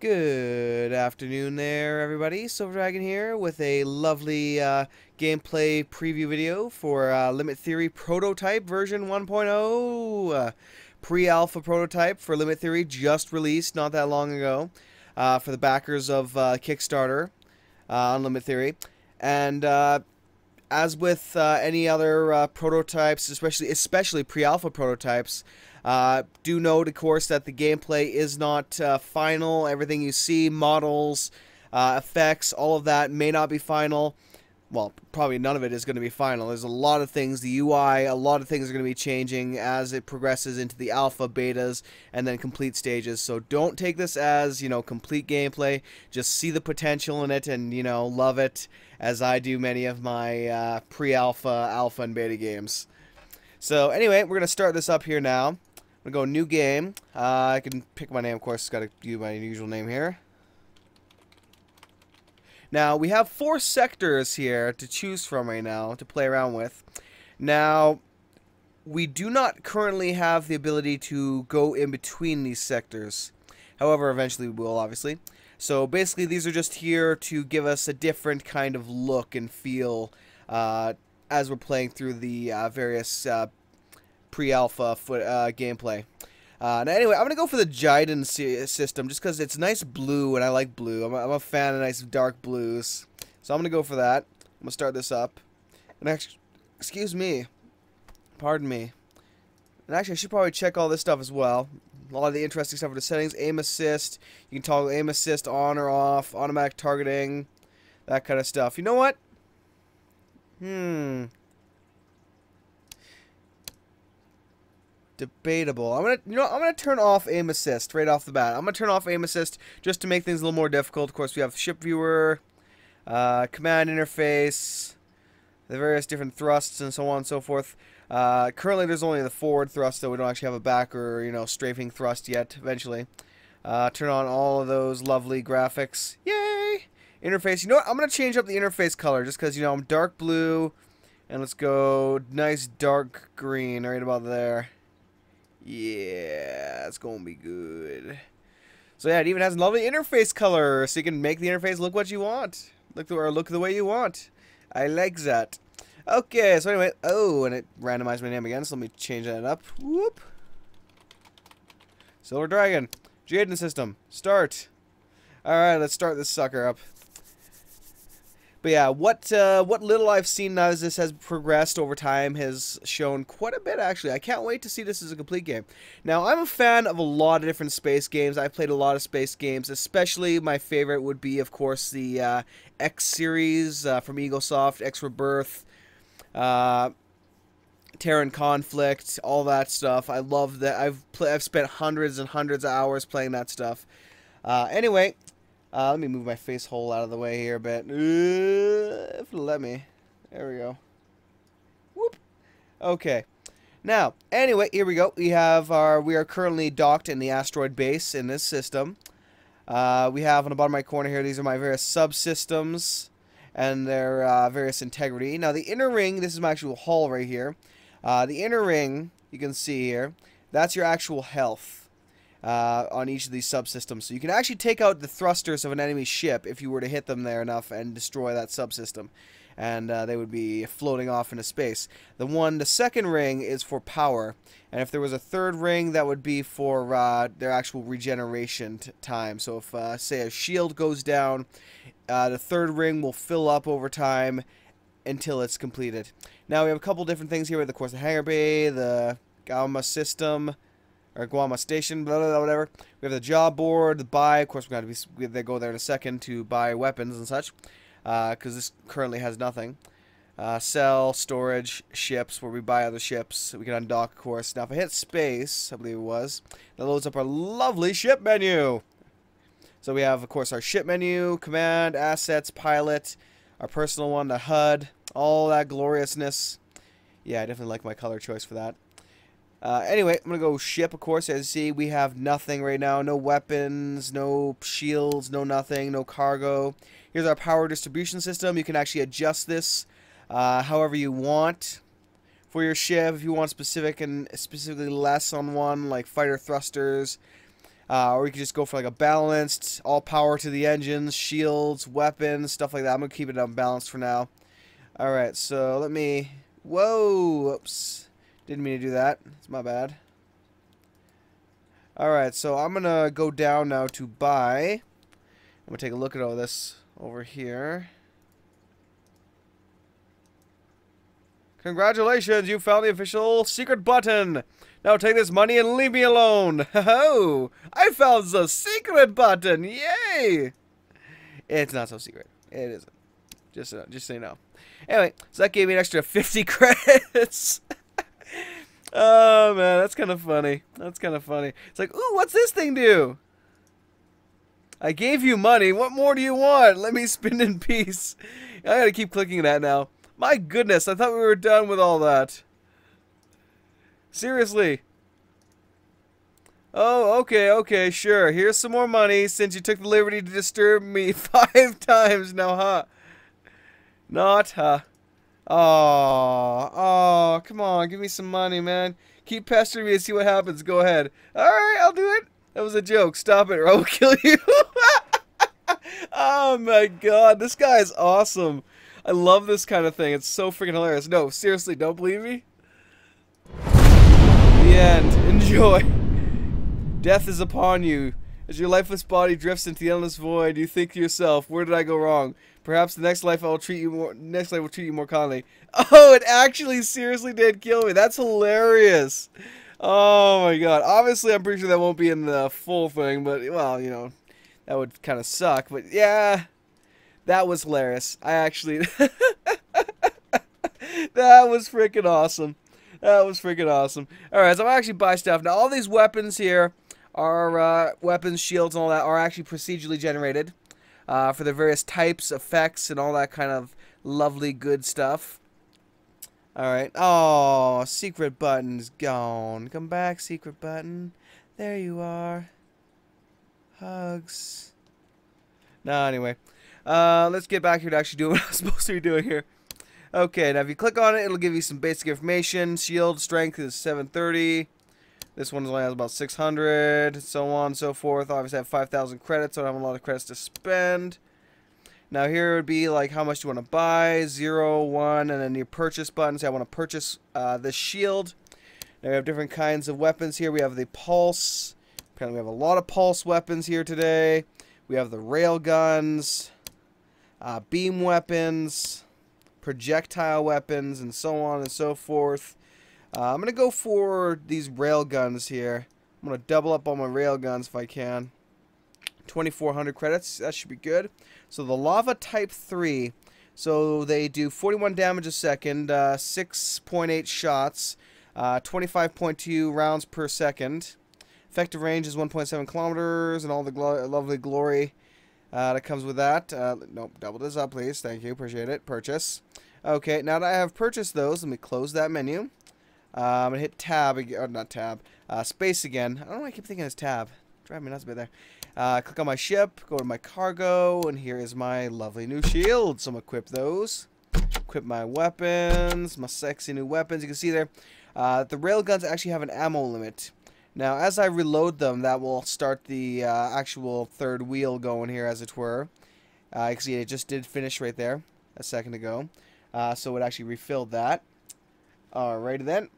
Good afternoon there, everybody. Silver Dragon here with a lovely gameplay preview video for Limit Theory Prototype version 1.0. Pre-alpha prototype for Limit Theory just released not that long ago for the backers of Kickstarter on Limit Theory. And as with any other prototypes, especially pre-alpha prototypes, do note, of course, that the gameplay is not final. Everything you see, models, effects, all of that may not be final. Well, probably none of it is going to be final. There's a lot of things, the UI, a lot of things are going to be changing as it progresses into the alpha, betas, and then complete stages. So don't take this as, complete gameplay. Just see the potential in it and, love it, as I do many of my pre-alpha, alpha, and beta games. So anyway, we're going to start this up here now. I'm going to go new game. I can pick my name, of course. Got to do my usual name here. Now, we have 4 sectors here to choose from right now to play around with. Now, we do not currently have the ability to go in between these sectors. However, eventually we will, obviously. So, basically, these are just here to give us a different kind of look and feel as we're playing through the various pre-alpha gameplay. Now anyway, I'm going to go for the Jiden system just because it's nice blue and I like blue. I'm a fan of nice dark blues. So I'm going to go for that. I'm going to start this up. And actually, excuse me. Pardon me. And actually, I should probably check all this stuff as well. A lot of the interesting stuff for the settings. Aim assist. You can toggle aim assist on or off. Automatic targeting. That kind of stuff. You know what? Debatable. I'm gonna turn off aim assist right off the bat. I'm gonna turn off aim assist just to make things a little more difficult. Of course, we have ship viewer, command interface, the various different thrusts, and so on and so forth. Currently, there's only the forward thrust, though we don't actually have a back or strafing thrust yet. Eventually, turn on all of those lovely graphics. Yay! Interface. You know what? I'm gonna change up the interface color just because I'm dark blue, and let's go nice dark green right about there. Yeah, it's gonna be good. So yeah, it even has a lovely interface color, so you can make the interface look what you want, look the way you want. I like that. Okay, so anyway, and it randomized my name again, so let me change that up. Whoop. Silver Dragon, Jiden system, start. All right, let's start this sucker up. But yeah, what little I've seen now as this has progressed over time has shown quite a bit, actually. I can't wait to see this as a complete game. Now, I'm a fan of a lot of different space games. I've played a lot of space games, especially my favorite would be, of course, the X series from Eaglesoft, X Rebirth, Terran Conflict, all that stuff. I love that. I've spent hundreds and hundreds of hours playing that stuff. Anyway... let me move my face hole out of the way here a bit. If it'll let me. There we go. Whoop. Okay. Now, anyway, here we go. We are currently docked in the asteroid base in this system. We have on the bottom right corner here, these are my various subsystems and their various integrity. Now, the inner ring, this is my actual hull right here. The inner ring, you can see here, that's your actual health. On each of these subsystems. So you can actually take out the thrusters of an enemy ship if you were to hit them there enough and destroy that subsystem. And they would be floating off into space. The second ring is for power. And if there was a third ring, that would be for their actual regeneration time. So if, say, a shield goes down, the third ring will fill up over time until it's completed. Now we have a couple different things here. Of course, the hangar bay, the Gamma system, or Guama Station, blah, blah, blah, whatever. We have the job board, the buy. Of course, they go there in a second to buy weapons and such, because this currently has nothing. Sell, storage, ships, where we buy other ships. We can undock, of course. Now, if I hit space, I believe it was, that loads up our lovely ship menu. So we have, of course, our ship menu, command, assets, pilot, our personal one, the HUD, all that gloriousness. Yeah, I definitely like my color choice for that. Anyway, I'm going to go ship, of course. As you see, we have nothing right now. No weapons, no shields, no nothing, no cargo. Here's our power distribution system. You can actually adjust this however you want for your ship. If you want specifically less on one, like fighter thrusters, Or you can just go for like a balanced, all power to the engines, shields, weapons, stuff like that. I'm going to keep it unbalanced for now. Alright, so let me... Whoa! Oops. Didn't mean to do that. It's my bad. Alright, so I'm going to go down now to buy. I'm going to take a look at all this over here. Congratulations, you found the official secret button. Now take this money and leave me alone. Ho-ho! I found the secret button. Yay! It's not so secret. It isn't. Just so you know. Anyway, so that gave me an extra 50 credits. Oh, man, that's kind of funny. That's kind of funny. It's like, ooh, what's this thing do? I gave you money. What more do you want? Let me spin in peace. I gotta keep clicking that now. My goodness, I thought we were done with all that. Seriously. Oh, okay, sure. Here's some more money since you took the liberty to disturb me 5 times now, huh? Not, huh? Oh, come on, give me some money, man. Keep pestering me and see what happens. Go ahead. Alright, I'll do it. That was a joke. Stop it or I will kill you. Oh my god, this guy is awesome. I love this kind of thing. It's so freaking hilarious. No, seriously, don't believe me? The end. Enjoy. Death is upon you. As your lifeless body drifts into the endless void, you think to yourself, where did I go wrong? Perhaps the next life will treat you more kindly. Oh, it actually seriously did kill me. That's hilarious. Oh my god. Obviously, I'm pretty sure that won't be in the full thing, but, well, you know, that would kind of suck. But, yeah, that was hilarious. I actually... That was freaking awesome. That was freaking awesome. Alright, so I'm actually buy stuff. Now, all these weapons here are, weapons, shields, and all that are actually procedurally generated for the various types, effects, and all that kind of lovely good stuff. Alright. Oh, secret button's gone. Come back, secret button. There you are. Hugs. No, anyway. Let's get back here to actually do what I'm supposed to be doing here. Okay, now if you click on it, it'll give you some basic information. Shield strength is 730. This one only has about 600, so on and so forth. Obviously, I have 5,000 credits, so I don't have a lot of credits to spend. Now here would be like how much do you want to buy, 0, 1, and then your purchase button. Say I want to purchase this shield. Now we have different kinds of weapons here. We have the pulse. Apparently we have a lot of pulse weapons here today. We have the rail guns, beam weapons, projectile weapons, and so on and so forth. I'm going to go for these rail guns here. I'm going to double up on my rail guns if I can. 2,400 credits. That should be good. So the Lava Type 3. So they do 41 damage a second, 6.8 shots, 25.2 rounds per second. Effective range is 1.7 kilometers, and all the lovely glory that comes with that. Nope, double this up, please. Thank you. Appreciate it. Purchase. Okay, now that I have purchased those, let me close that menu. I'm going to hit tab again, or not tab, space again. I don't know why I keep thinking it's tab. Drive me nuts a bit there. Click on my ship, go to my cargo, and here is my lovely new shield. So I'm going to equip those. Equip my weapons, my sexy new weapons. You can see there, the railguns actually have an ammo limit. Now, as I reload them, that will start the actual third wheel going here, as it were. You can see it just did finish right there a second ago. So it actually refilled that. Alrighty then.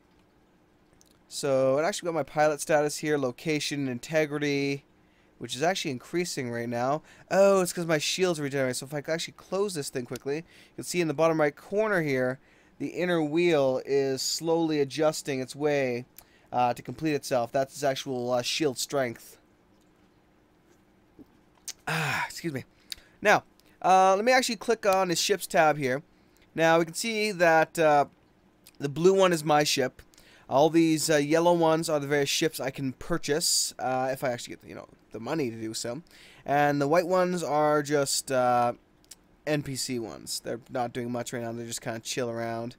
So it actually got my pilot status here, location, integrity, which is actually increasing right now. Oh, it's because my shields are regenerating. So if I could actually close this thing quickly, you can see in the bottom right corner here, the inner wheel is slowly adjusting its way to complete itself. That's its actual shield strength. Excuse me. Now, let me actually click on the ship's tab here. Now, we can see that the blue one is my ship. All these yellow ones are the various ships I can purchase if I actually get, you know, the money to do so. And the white ones are just NPC ones. They're not doing much right now. They're just kind of chill around.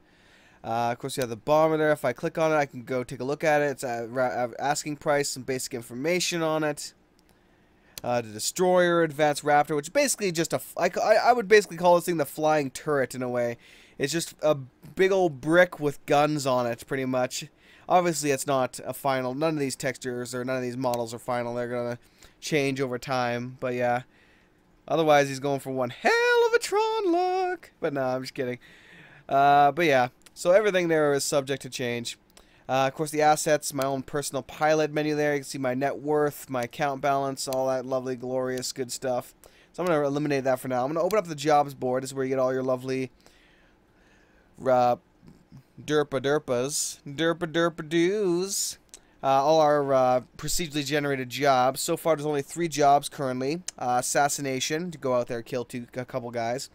Of course, you have the bomber there. If I click on it, I can go take a look at it. It's asking price, some basic information on it. The destroyer, advanced raptor, which is basically just a... I would basically call this thing the flying turret in a way. It's just a big old brick with guns on it, pretty much. Obviously, it's not a final. None of these textures or none of these models are final. They're going to change over time. But yeah, otherwise he's going for one hell of a Tron look. But no, I'm just kidding. But yeah, so everything there is subject to change. Of course, the assets, my own personal pilot menu there. You can see my net worth, my account balance, all that lovely, glorious, good stuff. So I'm going to eliminate that for now. I'm going to open up the jobs board. This is where you get all your lovely derpa doos. All our procedurally generated jobs. So far, there's only 3 jobs currently. Assassination, to go out there, kill a couple guys.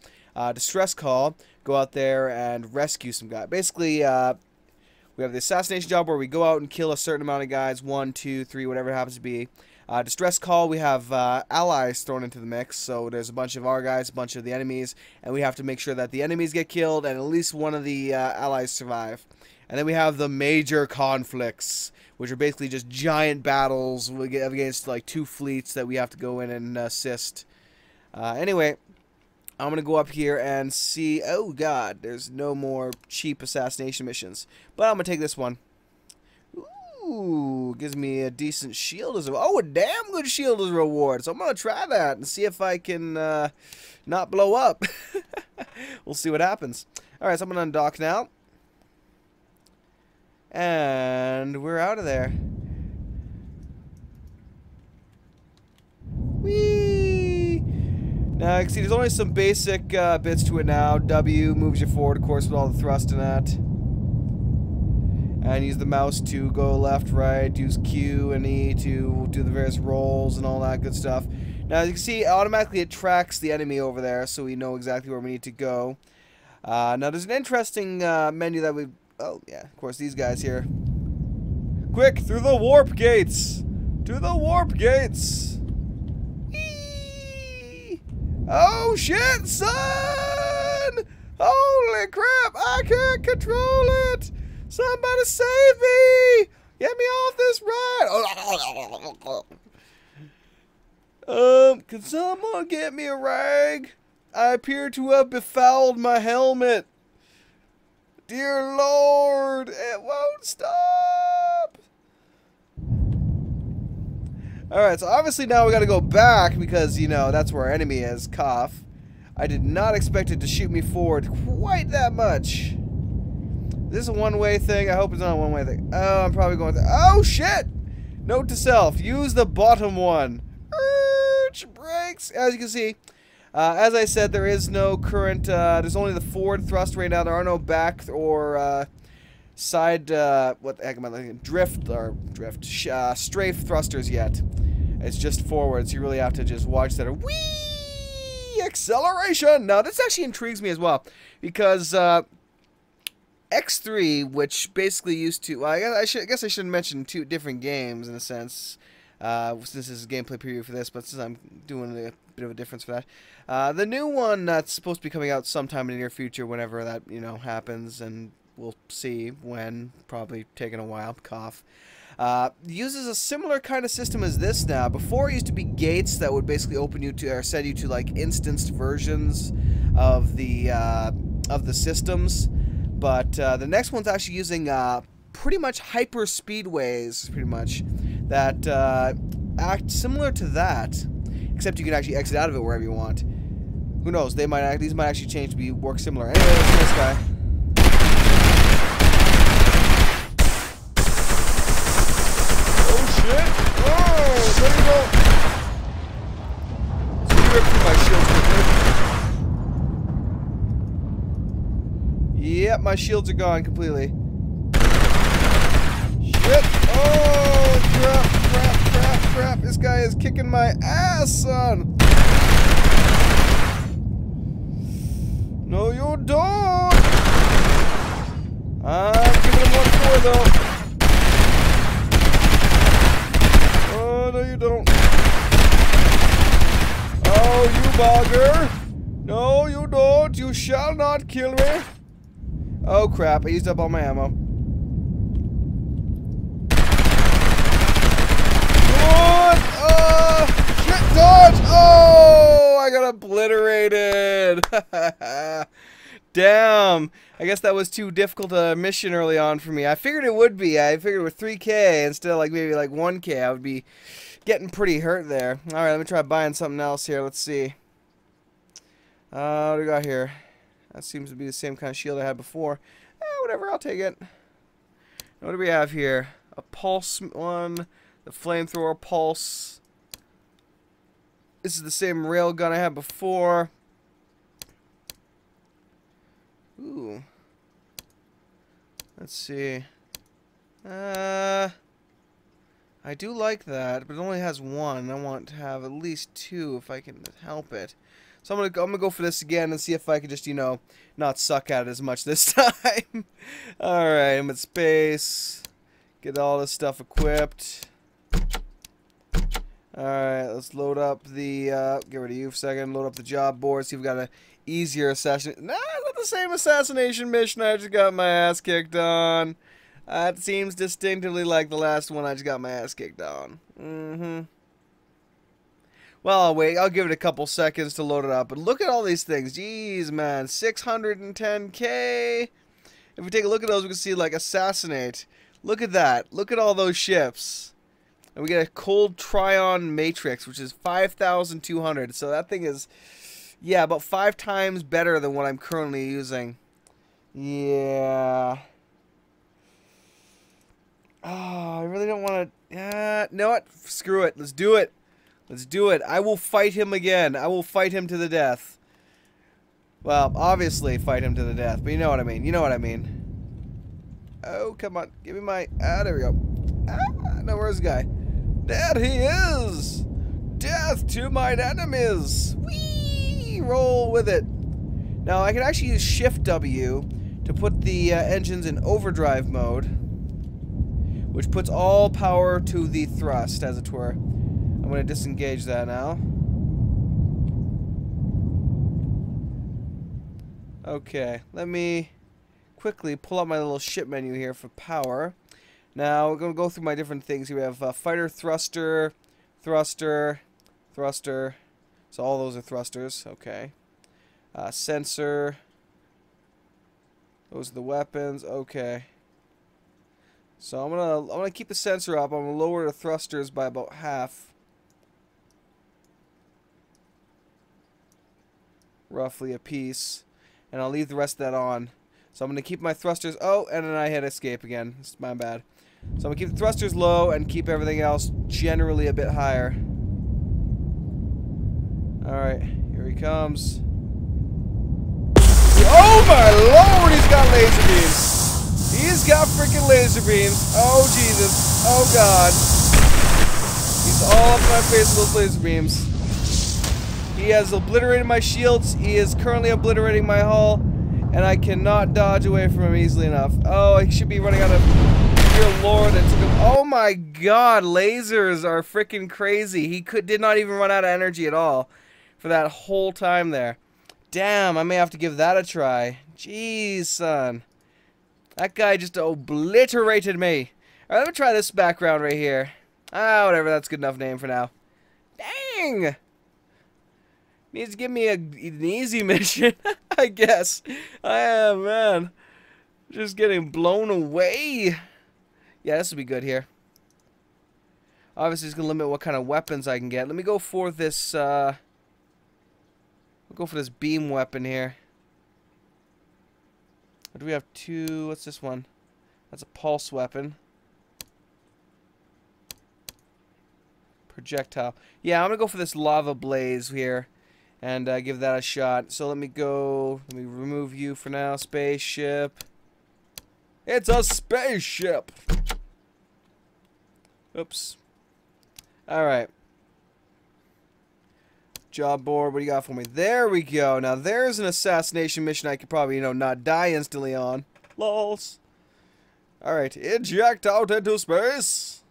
Distress call, go out there and rescue some guys. Basically, we have the assassination job where we go out and kill a certain amount of guys, 1, 2, 3, whatever it happens to be. Distress call, we have allies thrown into the mix, so there's a bunch of our guys, a bunch of the enemies, and we have to make sure that the enemies get killed and at least one of the allies survive. And then we have the major conflicts, which are basically just giant battles against like 2 fleets that we have to go in and assist. Anyway, I'm going to go up here and see... Oh, God, there's no more cheap assassination missions. But I'm going to take this one. Ooh, gives me a decent shield as a... Oh, a damn good shield as a reward. So I'm going to try that and see if I can not blow up. We'll see what happens. Alright, so I'm going to undock now. And we're out of there. Whee! Now, you can see there's only some basic bits to it now. W moves you forward, of course, with all the thrust in that. And use the mouse to go left, right. Use Q and E to do the various rolls and all that good stuff. Now, as you can see, automatically it tracks the enemy over there, so we know exactly where we need to go. Now, there's an interesting menu that we... Oh, yeah, of course, these guys here. Quick, through the warp gates! To the warp gates! Oh shit, son! Holy crap, I can't control it! Somebody save me! Get me off this ride! Can someone get me a rag? I appear to have befouled my helmet. Dear Lord, it won't stop! Alright, so obviously now we gotta go back because, you know, that's where our enemy is, Cough. I did not expect it to shoot me forward quite that much. This is a one-way thing. I hope it's not a one-way thing. Oh, I'm probably going to... Oh, shit! Note to self, use the bottom one. Brakes! As you can see, as I said, there is no current... there's only the forward thrust right now. There are no back or... side, what the heck am I looking at? Strafe thrusters yet. It's just forward, so you really have to just watch that. Whee! Acceleration! Now, this actually intrigues me as well, because, X3, which basically used to, well, I guess I should mention 2 different games, in a sense, since this is a gameplay preview for this, but since I'm doing a bit of a difference for that. The new one that's supposed to be coming out sometime in the near future, whenever that, you know, happens, and we'll see when, probably taking a while, Cough. Uses a similar kind of system as this now. Before it used to be gates that would basically open you to, or send you to like instanced versions of the systems. But the next one's actually using pretty much hyper speedways, pretty much, that act similar to that, except you can actually exit out of it wherever you want. Who knows? These might actually change to work similar. Anyway, let's see this guy. Oh, there you go. So you ripped through my shields quickly. Yep, my shields are gone completely. Shit. Oh, crap. This guy is kicking my ass, son. No, you don't. I'm giving him 1-4, though. No, you don't. Oh, you bugger. No, you don't. You shall not kill me. Oh, crap. I used up all my ammo. What? Shit, dodge. Oh, I got obliterated. Damn. I guess that was too difficult a mission early on for me. I figured it would be. I figured with 3K instead of like maybe like 1K, I would be getting pretty hurt there. Alright, let me try buying something else here. Let's see. What do we got here? That seems to be the same kind of shield I had before. Whatever, I'll take it. What do we have here? A pulse one. The flamethrower pulse. This is the same rail gun I had before. Ooh. Let's see. I do like that, but it only has one. I want to have at least two if I can help it. So I'm gonna go for this again and see if I can just, you know, not suck at it as much this time. Alright, I'm in space. Get all this stuff equipped. Alright, let's load up the, get rid of you for a second, load up the job board, see if we got an easier assassination. Nah, it's not the same assassination mission I just got my ass kicked on. That seems distinctively like the last one I just got my ass kicked on. Well, I'll wait. I'll give it a couple seconds to load it up. But look at all these things. Jeez, man. 610K. If we take a look at those, we can see, like, assassinate. Look at that. Look at all those ships. And we get a cold Trion Matrix, which is 5,200. So that thing is, yeah, about 5 times better than what I'm currently using. Yeah. Oh, I really don't want to... know what? Screw it. Let's do it. Let's do it. I will fight him again. I will fight him to the death. Well, obviously fight him to the death, but you know what I mean. You know what I mean. Oh, come on. Give me my... there we go. No, where's the guy? There he is! Death to mine enemies! Whee! Roll with it. Now, I can actually use Shift W to put the engines in overdrive mode, which puts all power to the thrust, as it were. I'm going to disengage that now. Okay, let me quickly pull up my little ship menu here for power. Now, we're going to go through my different things. We have fighter thruster, thruster, thruster. So all those are thrusters. Okay. Sensor. Those are the weapons. Okay. So I'm gonna keep the sensor up. I'm gonna lower the thrusters by about half. Roughly a piece, and I'll leave the rest of that on. So I'm going to keep my thrusters... Oh, and then I hit escape again. It's my bad. So I'm going to keep the thrusters low and keep everything else generally a bit higher. Alright, here he comes. Oh my lord, he's got laser beams! He's got freaking laser beams. Oh Jesus. Oh god. He's all up in my face with those laser beams. He has obliterated my shields. He is currently obliterating my hull. And I cannot dodge away from him easily enough. Oh, I should be running out of... Dear Lord, it took him... Oh my god, lasers are freaking crazy. He did not even run out of energy at all for that whole time there. Damn, I may have to give that a try. Jeez, son. That guy just obliterated me. Alright, let me try this background right here. Whatever, that's a good enough name for now. Dang! Needs to give me an easy mission, I guess. Man. Just getting blown away. Yeah, this will be good here. Obviously, it's going to limit what kind of weapons I can get. Let me go for this, we'll go for this beam weapon here. What do we have? Two... What's this one? That's a pulse weapon. Projectile. Yeah, I'm going to go for this lava blaze here. And give that a shot. So let me remove you for now. Spaceship. It's a spaceship! Oops. Alright. Job board, what do you got for me? There we go. Now there's an assassination mission I could probably, you know, not die instantly on. Lols. Alright, eject out into space!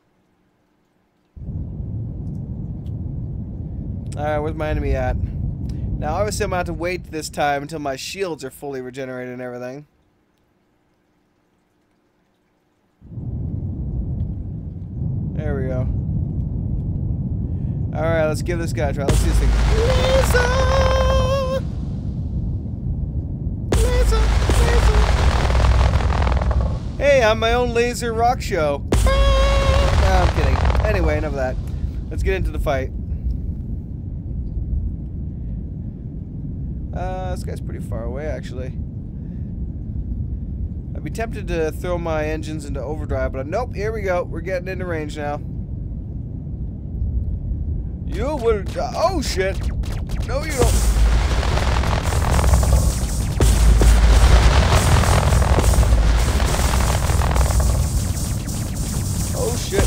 Alright, where's my enemy at? Now, obviously, I'm going to have to wait this time until my shields are fully regenerated and everything. There we go. Alright, let's give this guy a try. Let's see this thing. Lisa! Hey, I'm my own laser rock show. No, I'm kidding. Anyway, enough of that. Let's get into the fight. This guy's pretty far away, actually. I'd be tempted to throw my engines into overdrive, but nope, here we go. We're getting into range now. You will die. Oh, shit. No, you don't. Oh, shit.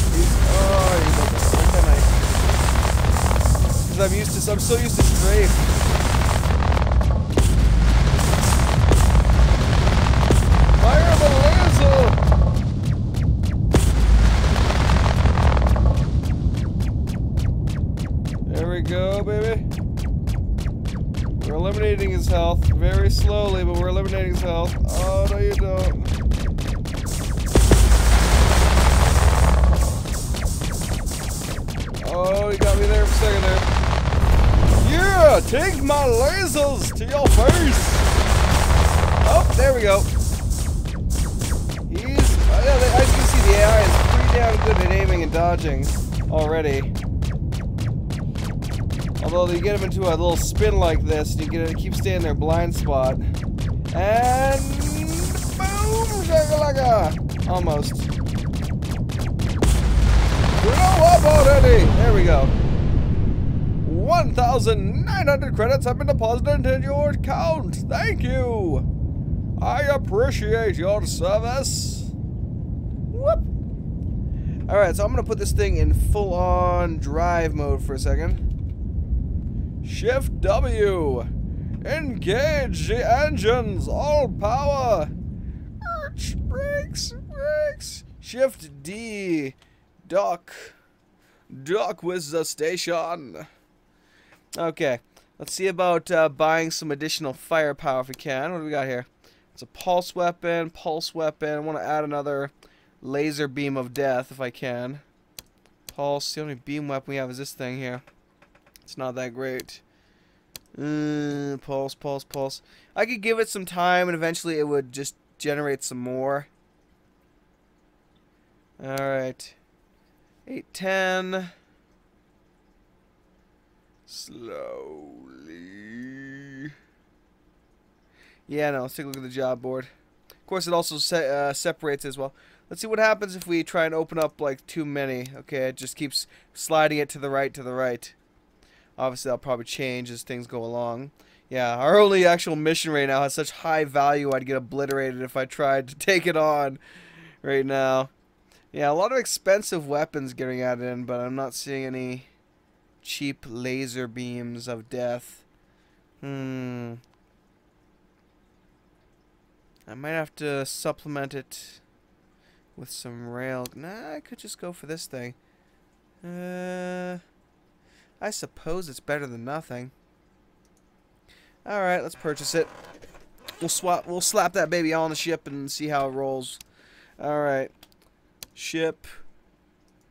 Because I'm so used to strafe. Fire the laser! There we go, baby. We're eliminating his health very slowly, but we're eliminating his health. Oh, no, you don't. Oh, he got me there for a second there. Yeah, take my lasers to your face. Oh, there we go. He's, as you can see, the AI is pretty damn good at aiming and dodging already. Although you get him into a little spin like this, and you get it, keep staying in their blind spot. And boom, shakalaka! Almost. Blow up already! There we go. 1,900 credits have been deposited into your account. Thank you. I appreciate your service. Whoop. Alright, so I'm going to put this thing in full-on drive mode for a second. Shift W. Engage the engines. All power. Brakes. Shift D. Dock with the station. Okay, let's see about buying some additional firepower if we can. What do we got here? It's a pulse weapon. I want to add another laser beam of death if I can. Pulse. The only beam weapon we have is this thing here. It's not that great. Pulse. I could give it some time and eventually it would just generate some more. Alright. 810. Slowly. Yeah, no, let's take a look at the job board. Of course, it also separates as well. Let's see what happens if we try and open up like too many. Okay, it just keeps sliding it to the right. Obviously, that'll probably change as things go along. Yeah, our only actual mission right now has such high value, I'd get obliterated if I tried to take it on right now. Yeah, a lot of expensive weapons getting added in, but I'm not seeing any cheap laser beams of death. I might have to supplement it with some rail. Nah, I could just go for this thing. I suppose it's better than nothing. Alright, let's purchase it. We'll slap that baby on the ship and see how it rolls. Alright. Ship.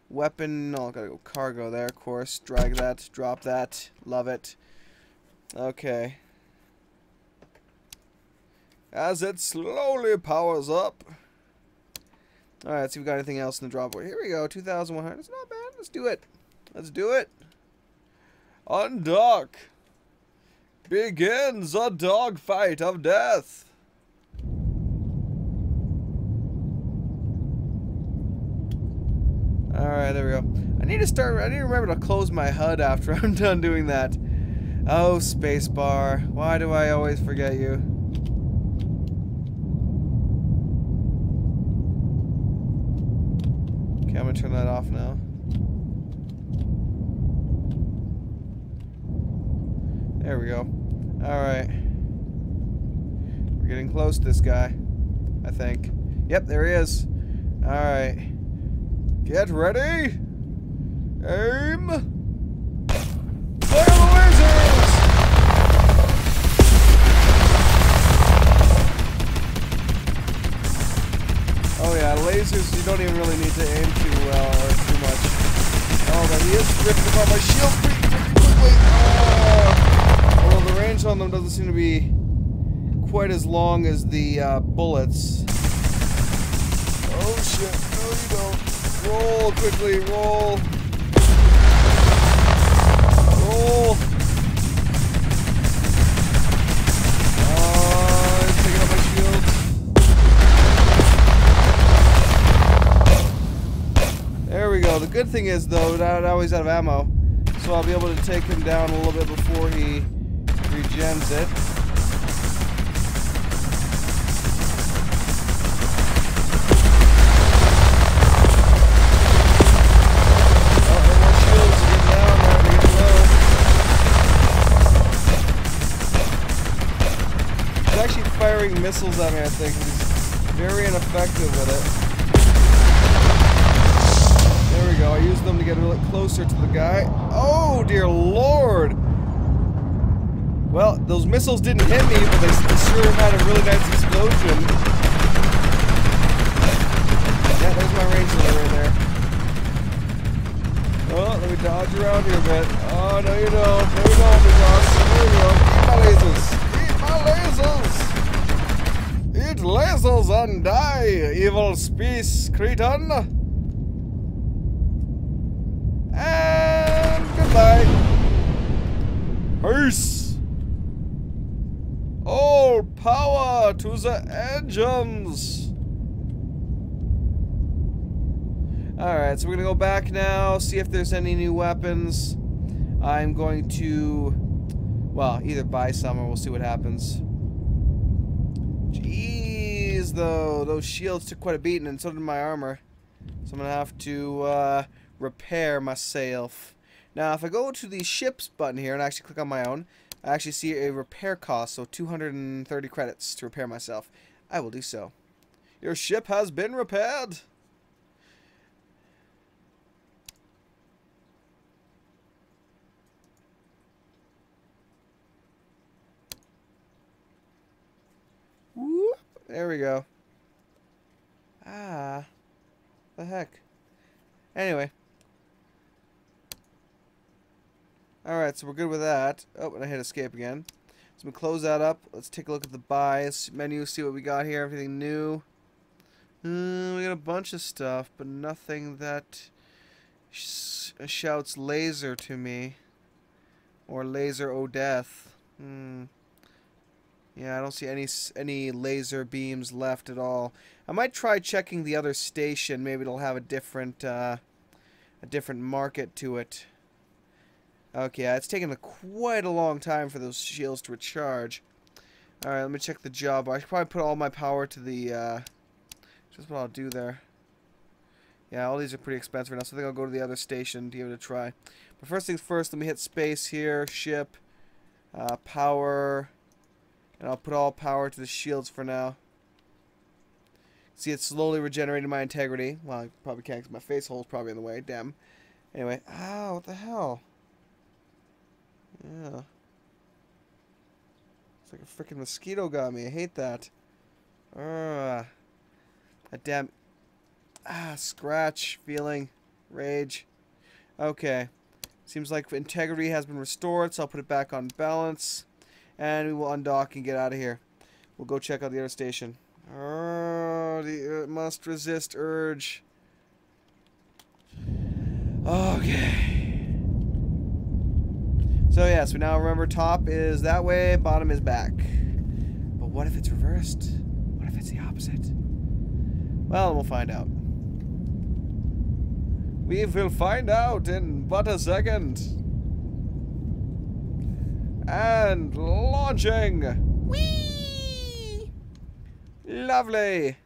Weapon. Oh, gotta go cargo there, of course. Drag that. Drop that. Love it. Okay. As it slowly powers up. Alright, let's see if we got anything else in the drop board. Here we go. 2,100. It's not bad. Let's do it. Let's do it. Undock. Begins a dogfight of death. Alright, there we go. I need to remember to close my HUD after I'm done doing that. Oh, spacebar. Why do I always forget you? Okay, I'm gonna turn that off now. There we go. Alright. We're getting close to this guy, I think. Yep, there he is. Alright. Get ready! Aim! Fire the lasers! Oh yeah, lasers you don't even really need to aim too well or too much. Oh, but he is ripping apart my shield pretty quickly. Oh! Although the range on them doesn't seem to be quite as long as the bullets. Oh shit. No, you don't. Roll quickly. Roll. Roll. He's taking out my shield. There we go. The good thing is, though, now he's out of ammo. So I'll be able to take him down a little bit before he regens it. Firing missiles at me, I think. He's very ineffective with it. There we go. I used them to get a little closer to the guy. Oh, dear Lord! Well, those missiles didn't hit me, but they sure had a really nice explosion. Yeah, there's my range limiter right there. Oh, let me dodge around here a bit. Oh, no you don't. No you don't, big boss. There we go. Eat my lasers. Eat my lasers! Eat lasers and die, evil space cretin. And goodbye. Peace. All power to the engines. Alright, so we're gonna go back now, see if there's any new weapons. I'm going to, well, either buy some or we'll see what happens. Jeez, though, those shields took quite a beating, and so did my armor. So I'm gonna have to repair myself. Now, if I go to the ships button here and actually click on my own, I actually see a repair cost, so 230 credits to repair myself. I will do so. Your ship has been repaired. Whoop. There we go. Ah. The heck. Anyway. Alright, so we're good with that. Oh, and I hit escape again. So we close that up. Let's take a look at the buys menu, see what we got here. Everything new. We got a bunch of stuff, but nothing that shouts laser to me. Or laser o death. Yeah, I don't see any laser beams left at all. I might try checking the other station. Maybe it'll have a different market to it. Okay, it's taken quite a long time for those shields to recharge. All right, let me check the job. I should probably put all my power to the. Just what I'll do there. Yeah, all these are pretty expensive now, so I think I'll go to the other station to give it a try. But first things first, let me hit space here. Ship, power. And I'll put all power to the shields for now. See, it's slowly regenerating my integrity. Well, I probably can't because my face hole's probably in the way. Damn. Anyway. Ow, what the hell? Yeah. It's like a freaking mosquito got me. I hate that. That damn... scratch feeling. Rage. Okay. Seems like integrity has been restored, so I'll put it back on balance. And we will undock and get out of here. We'll go check out the other station. The must resist urge. Okay. So yes, we now remember top is that way, bottom is back. But what if it's reversed? What if it's the opposite? Well, we'll find out. We will find out in but a second. And launching! Whee! Lovely!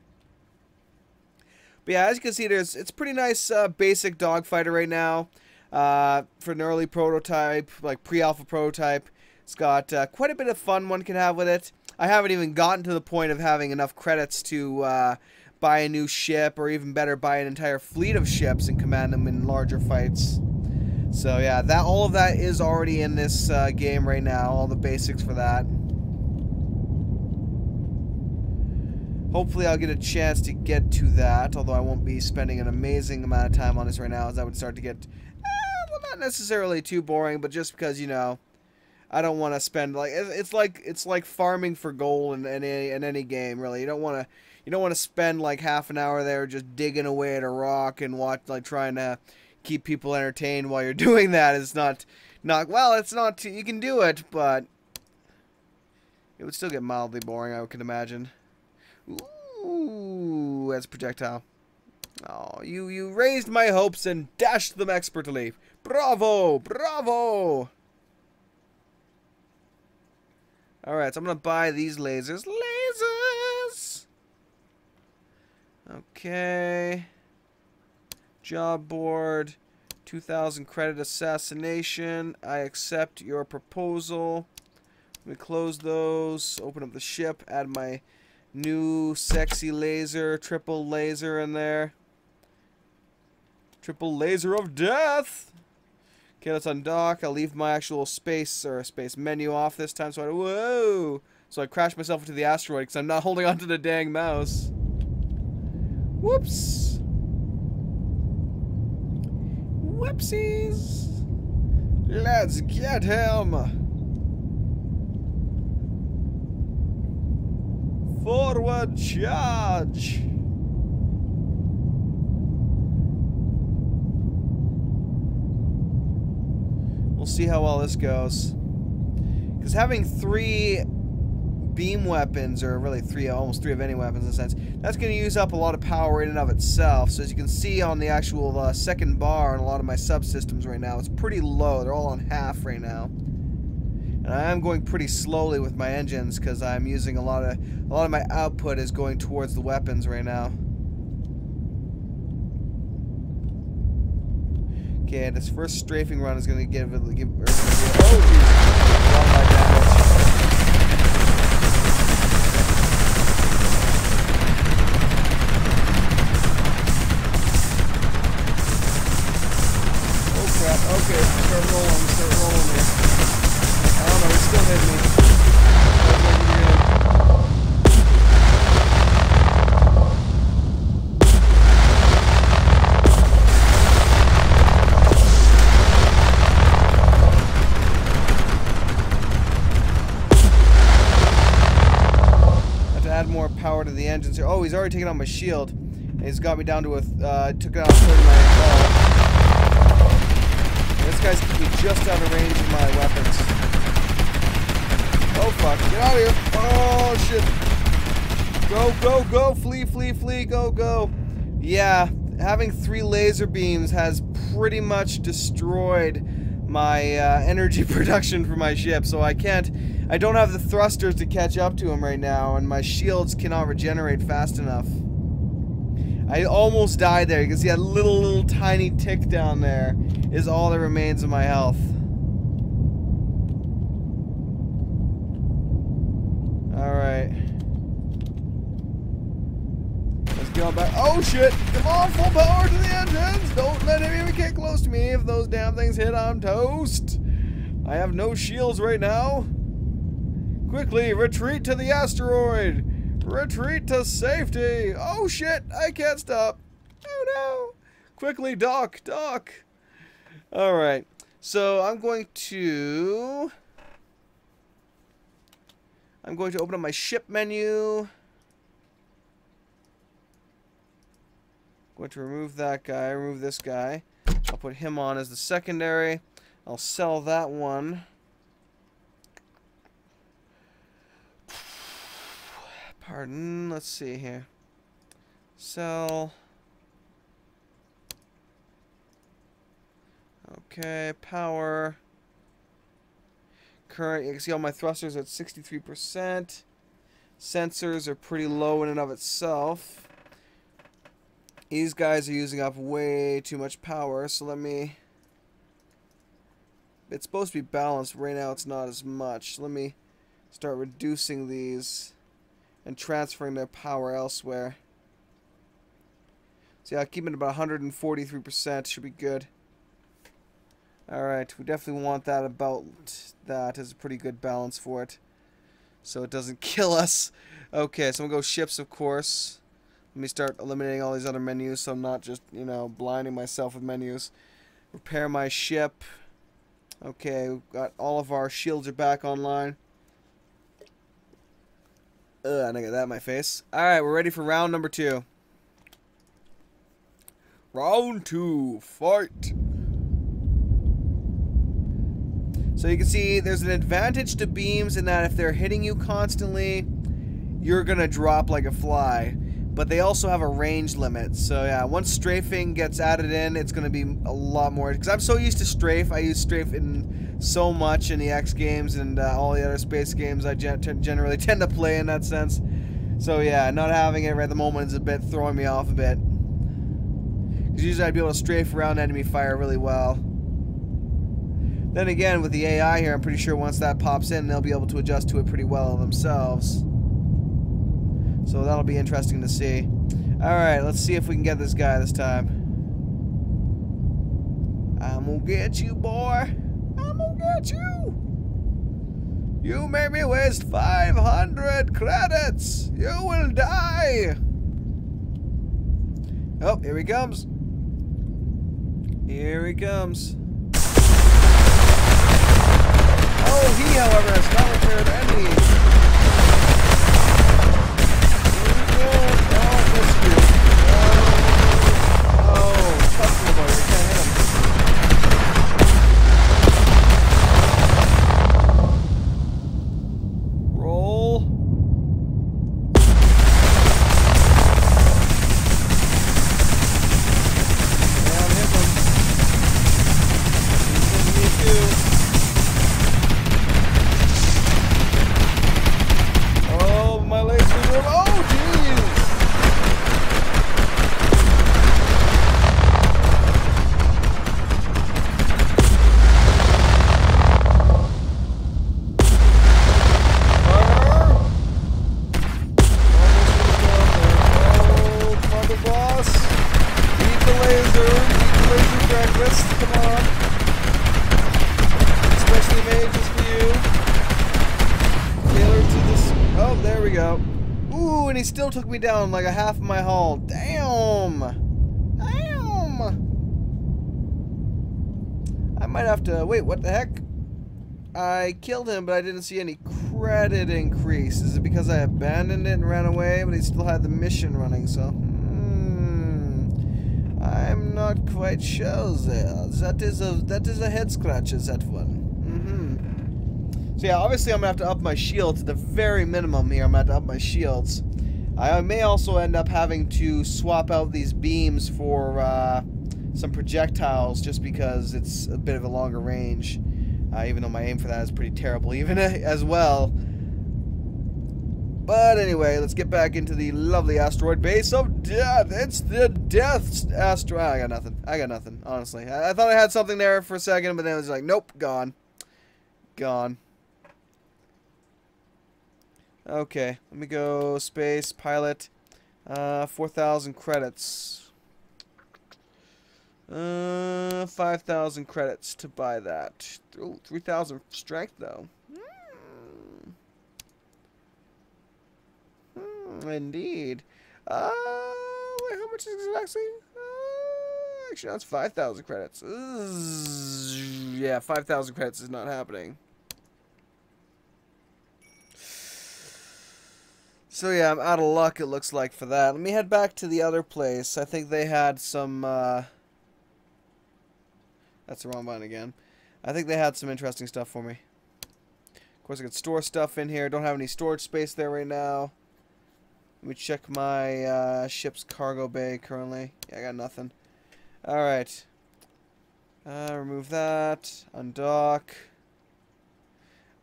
But yeah, as you can see, it's pretty nice basic dogfighter right now. For an early prototype, like pre-alpha prototype. It's got quite a bit of fun one can have with it. I haven't even gotten to the point of having enough credits to buy a new ship, or even better, buy an entire fleet of ships and command them in larger fights. So yeah, all of that is already in this game right now, all the basics for that. Hopefully I'll get a chance to get to that, although I won't be spending an amazing amount of time on this right now, as I would start to get, well, not necessarily too boring, but just because, you know, I don't want to spend like it's like farming for gold in any game, really. You don't want to spend like half an hour there just digging away at a rock and like trying to keep people entertained while you're doing that. It's not well, it's not, you can do it, but it would still get mildly boring, I could imagine. Ooh, that's a projectile. Oh, you raised my hopes and dashed them expertly. Bravo! Bravo! Alright, so I'm gonna buy these lasers. Lasers! Okay. Job board. 2,000 credit assassination. I accept your proposal. Let me close those. Open up the ship. Add my new sexy laser. Triple laser in there. Triple laser of death! Okay, let's undock. I'll leave my actual space menu off this time. So I crashed myself into the asteroid because I'm not holding onto the dang mouse. Whoops. Whoopsies. Let's get him. Forward charge. We'll see how well this goes. Because having 3 beam weapons, or really almost three of any weapons in a sense, that's going to use up a lot of power in and of itself. So as you can see on the actual second bar on a lot of my subsystems right now, it's pretty low. They're all on half right now. And I am going pretty slowly with my engines because I'm using a lot of my output is going towards the weapons right now. Okay, this first strafing run is going to give oh, geez. A lot of my damage. Oh crap, okay, start rolling here. I don't know, he's still hitting me. More power to the engines here. Oh, he's already taken out my shield. And he's got me down to took out a third of my hull. This guy's keeping me just out of range of my weapons. Oh fuck, get out of here. Oh shit. Go, go, go, flee, flee, flee, go, go. Yeah, having 3 laser beams has pretty much destroyed my energy production for my ship, so I don't have the thrusters to catch up to him right now, and my shields cannot regenerate fast enough. I almost died there. You can see that little tiny tick down there is all that remains of my health. Alright. Let's get on back. Oh shit! Come on, full power to the engines! Don't let him even get close to me. If those damn things hit, I'm toast. I have no shields right now. Quickly, retreat to the asteroid! Retreat to safety! Oh shit, I can't stop. Oh no! Quickly, dock! Alright, so I'm going to open up my ship menu. I'm going to remove that guy, remove this guy. I'll put him on as the secondary. I'll sell that one. Pardon, let's see here. Sell. Okay, power. Current, you can see all my thrusters at 63%. Sensors are pretty low in and of itself. These guys are using up way too much power, so let me... It's supposed to be balanced, right now it's not as much. So let me start reducing these and transferring their power elsewhere. So yeah, I'll keep it about 143%, should be good. Alright, we definitely want that about that as a pretty good balance for it. So it doesn't kill us. Okay, so I'm going to go ships, of course. Let me start eliminating all these other menus so I'm not just, you know, blinding myself with menus. Repair my ship. Okay, we've got all of our shields are back online. And I got that in my face. Alright, we're ready for round number 2. Round 2, fight! So you can see there's an advantage to beams in that if they're hitting you constantly, you're gonna drop like a fly. But they also have a range limit. So yeah, once strafing gets added in, it's gonna be a lot more. Because I'm so used to strafe. I use strafe in so much in the X games and all the other space games I generally tend to play in that sense. So yeah, not having it right at the moment is a bit throwing me off a bit. Because usually I'd be able to strafe around enemy fire really well. Then again, with the AI here, I'm pretty sure once that pops in, they'll be able to adjust to it pretty well themselves. So that'll be interesting to see. Alright, let's see if we can get this guy this time. I'm gonna get you, boy. I'm gonna get you. You made me waste 500 credits. You will die. Oh, here he comes. Here he comes. Oh, he, however, has not repaired any. Ooh, and he still took me down like a half of my hull. Damn! Damn! I might have to... Wait, what the heck? I killed him, but I didn't see any credit increase. Is it because I abandoned it and ran away, but he still had the mission running, so... I'm not quite sure there. That is a head scratcher, that one. So yeah, obviously I'm going to have to up my shields at the very minimum here. I'm going to have to up my shields. I may also end up having to swap out these beams for some projectiles just because it's a bit of a longer range. Even though my aim for that is pretty terrible even as well. But anyway, let's get back into the lovely asteroid base of death. It's the death asteroid. I got nothing. I got nothing, honestly. I thought I had something there for a second, but then it was like, nope, gone. Gone. Okay, let me go space, pilot, 4,000 credits. 5,000 credits to buy that. Ooh, 3,000 strength though. Indeed. Wait, how much is it actually? Actually, that's 5,000 credits. Yeah, 5,000 credits is not happening. So yeah, I'm out of luck, it looks like, for that. Let me head back to the other place. I think they had some, that's the wrong button again. I think they had some interesting stuff for me. Of course, I could store stuff in here. Don't have any storage space there right now. Let me check my ship's cargo bay currently. Yeah, I got nothing. Alright. Remove that. Undock.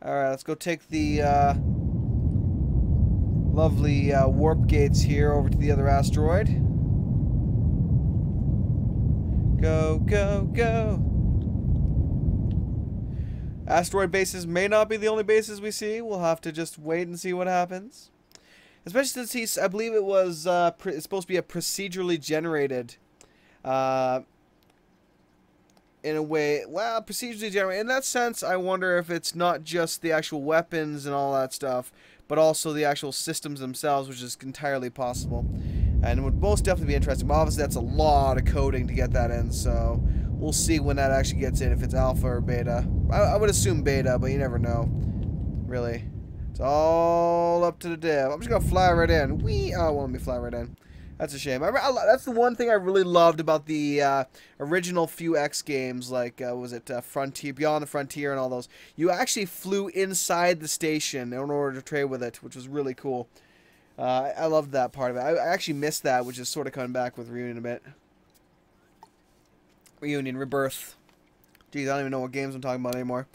Alright, let's go take the lovely warp gates here over to the other asteroid. Go, go, go. Asteroid bases may not be the only bases we see. We'll have to just wait and see what happens. Especially since I believe it was it's supposed to be a procedurally generated in a way. Well, procedurally generated. In that sense, I wonder if it's not just the actual weapons and all that stuff, but also the actual systems themselves, which is entirely possible. And it would most definitely be interesting. But obviously, that's a lot of coding to get that in, so We'll see when that actually gets in, if it's alpha or beta. I would assume beta, but you never know. Really. It's all up to the dev. I'm just going to fly right in. Whee! Oh, it won't let me fly right in. That's a shame. That's the one thing I really loved about the original few X games, like, was it Frontier, Beyond the Frontier and all those. You actually flew inside the station in order to trade with it, which was really cool. I loved that part of it. I actually missed that, which is sort of coming back with Reunion a bit. Reunion, Rebirth. Geez, I don't even know what games I'm talking about anymore.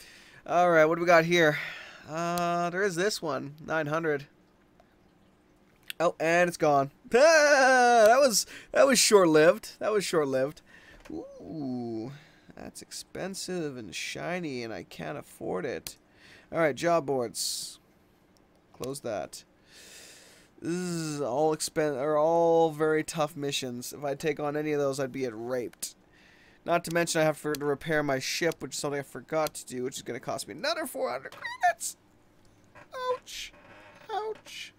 Alright, what do we got here? There is this one. 900. Oh, and it's gone. That was short-lived. That was short-lived. Ooh, that's expensive and shiny, and I can't afford it. Alright, job boards. Close that. This is all very tough missions. If I take on any of those, I'd be raped. Not to mention I have to repair my ship, which is something I forgot to do, which is going to cost me another 400 credits. Ouch. Ouch.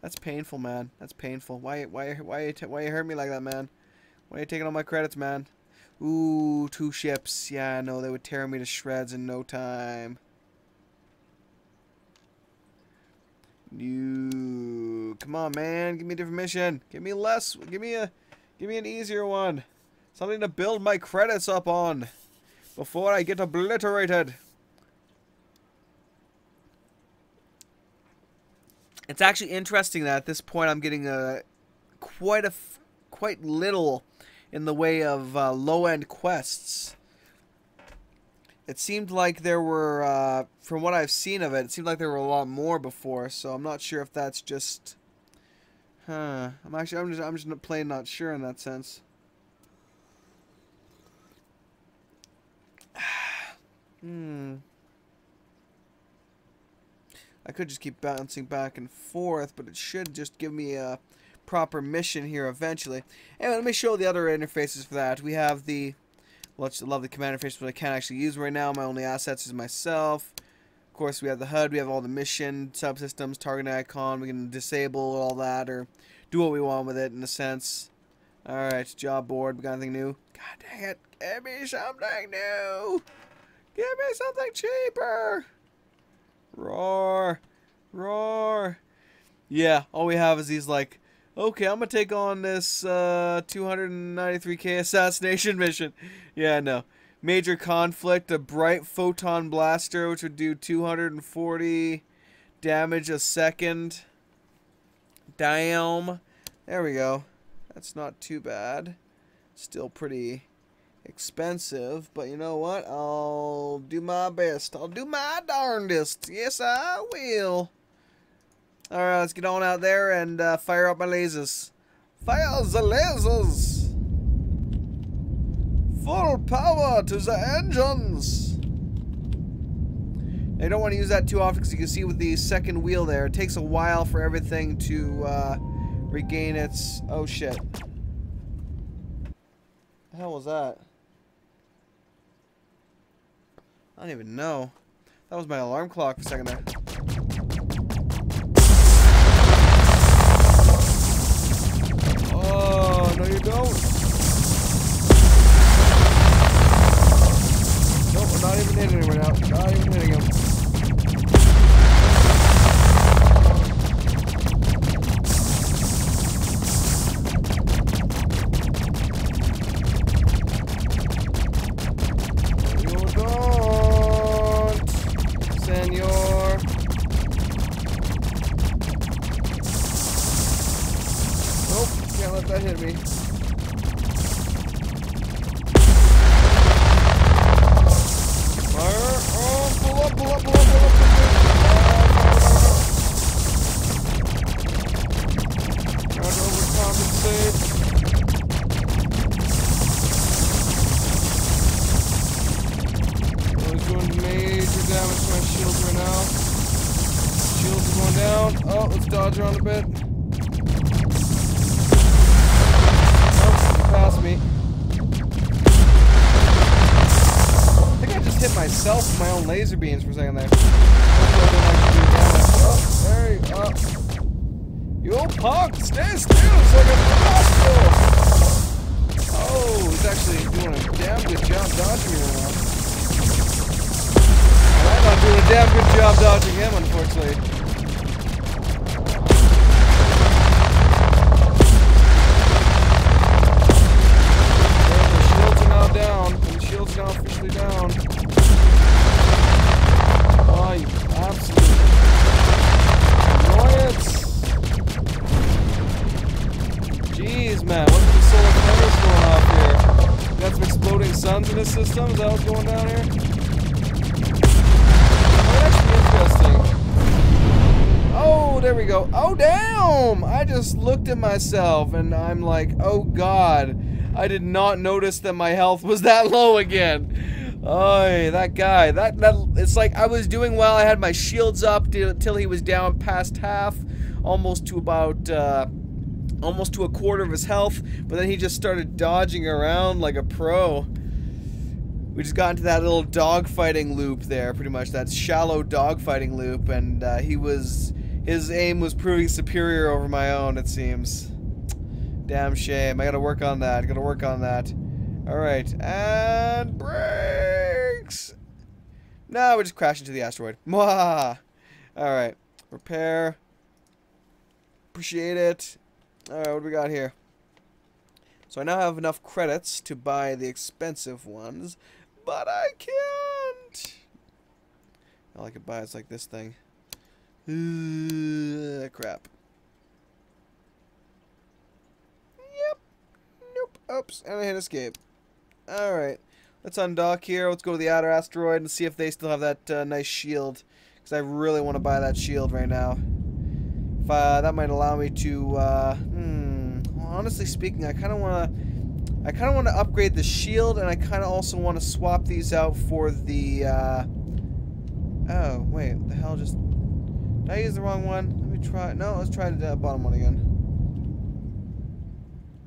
That's painful, man. That's painful. Why you hurt me like that, man? Why are you taking all my credits, man? Ooh, 2 ships. Yeah, I know, they would tear me to shreds in no time. You, come on, man. Give me a different mission. Give me less. Give me an easier one. Something to build my credits up on before I get obliterated. It's actually interesting that at this point I'm getting quite little in the way of low-end quests. It seemed like there were, from what I've seen of it, it seemed like there were a lot more before. So I'm not sure if that's just, I'm just plain not sure in that sense. I could just keep bouncing back and forth, but it should just give me a proper mission here eventually. Anyway, let me show the other interfaces for that. We have the, well, I love the command interface, but I can't actually use right now. My only assets is myself. Of course, we have the HUD. We have all the mission subsystems, target icon. We can disable all that or do what we want with it in a sense. Alright, job board. We got anything new? God dang it. Give me something new. Give me something cheaper. Roar. Roar. Yeah, all we have is these like, okay, I'm going to take on this 293k assassination mission. Yeah, no. Major conflict, a bright photon blaster, which would do 240 damage a second. Damn. There we go. That's not too bad. Still pretty expensive, but you know what? I'll do my best. I'll do my darndest. Yes, I will. Alright, let's get on out there and fire up my lasers. Fire the lasers! Full power to the engines! I don't want to use that too often because you can see with the second wheel there, it takes a while for everything to regain its... Oh shit. The hell was that? I don't even know. That was my alarm clock for a second there. Oh, no you don't. Nope, we're not even hitting him right now. Not even hitting him. That hit me. Fire! Oh, pull up, pull up, pull up, pull up. Trying to overcompensate. Oh, he's doing major damage to my shields right now. Shields are going down. Oh, let's dodge around a bit. Past me. I think I just hit myself with my own laser beams for a second there. Oh, there you go. You old punk, stay still so I can blast you. Oh, he's actually doing a damn good job dodging me now. I'm not doing a damn good job dodging him, unfortunately. Shield's now officially down. Oh, you absolute annoyance. Jeez, man, what's the solar flares going off here? You got some exploding suns in this system? Is that what's going down here? Oh, that's actually interesting. Oh, there we go. Oh, damn! I just looked at myself and I'm like, oh, God. I did not notice that my health was that low again. Oh, that guy. It's like I was doing well. I had my shields up till he was down past half, almost to about almost to a quarter of his health. But then he just started dodging around like a pro. We just got into that little dogfighting loop there, pretty much that shallow dogfighting loop, and his aim was proving superior over my own, it seems. Damn shame. I gotta work on that. Alright. And brakes! No, we just crashed into the asteroid. Mwah! Alright. Repair. Appreciate it. Alright, what do we got here? So I now have enough credits to buy the expensive ones, but I can't! All I could buy is like this thing. Crap. Oops, and I hit escape. Alright, let's undock here. Let's go to the outer asteroid and see if they still have that nice shield. Because I really want to buy that shield right now. If that might allow me to, well, honestly speaking, I kind of want to upgrade the shield, and I kind of also want to swap these out for the, oh, wait, what the hell just, did I use the wrong one? Let me try, no, let's try the bottom one again.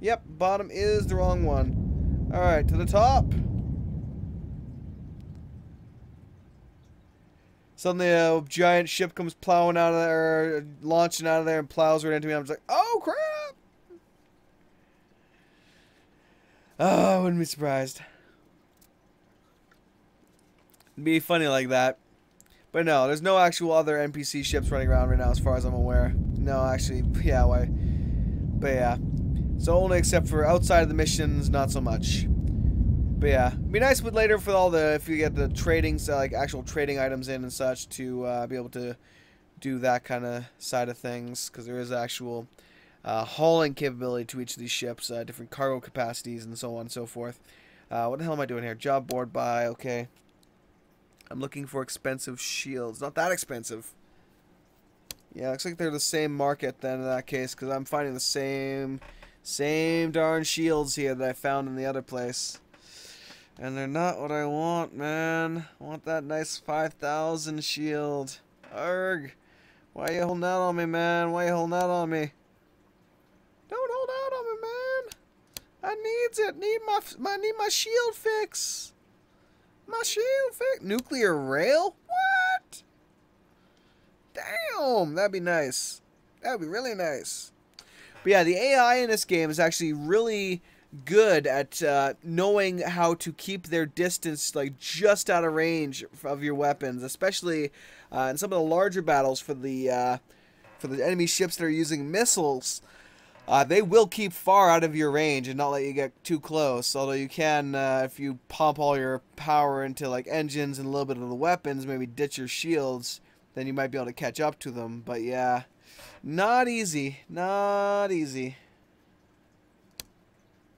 Yep, bottom is the wrong one. Alright, to the top. Suddenly a giant ship comes plowing out of there, launching out of there and plows right into me. I'm just like, oh crap! Oh, I wouldn't be surprised. It'd be funny like that. But no, there's no actual other NPC ships running around right now as far as I'm aware. No, actually, yeah, why? But yeah. So only except for outside of the missions, not so much. But yeah, it'd be nice, but later for all the, if you get the trading, so like actual trading items in and such, to be able to do that kind of side of things, because there is actual hauling capability to each of these ships, different cargo capacities and so on and so forth. What the hell am I doing here? Job board buy, okay. I'm looking for expensive shields. Not that expensive. Yeah, looks like they're the same market then in that case, because I'm finding the same darn shields here that I found in the other place. And they're not what I want, man. I want that nice 5,000 shield. Arg. Why are you holding out on me, man? Why are you holding out on me? Don't hold out on me, man. I needs it. Need my shield fix. My shield fix. Nuclear rail? What? Damn. That'd be nice. That'd be really nice. But yeah, the AI in this game is actually really good at knowing how to keep their distance like just out of range of your weapons, especially in some of the larger battles for the enemy ships that are using missiles. They will keep far out of your range and not let you get too close. Although you can, if you pump all your power into like engines and a little bit of the weapons, maybe ditch your shields, then you might be able to catch up to them. But yeah, not easy. Not easy.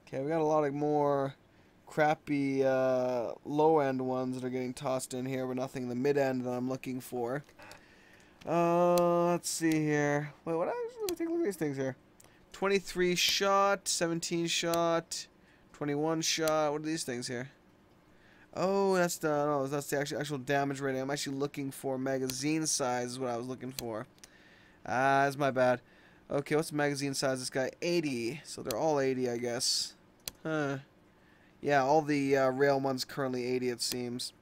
Okay, we got a lot of more crappy low-end ones that are getting tossed in here, but nothing in the mid-end that I'm looking for. Let's see here. Wait, what? Let me take a look at these things here. 23 shot, 17 shot, 21 shot. What are these things here? Oh, that's the actual damage rating. I'm actually looking for magazine size is what I was looking for. That's my bad. Okay, what's the magazine size? This guy 80. So they're all 80, I guess. Huh. Yeah, all the rail ones currently 80, it seems.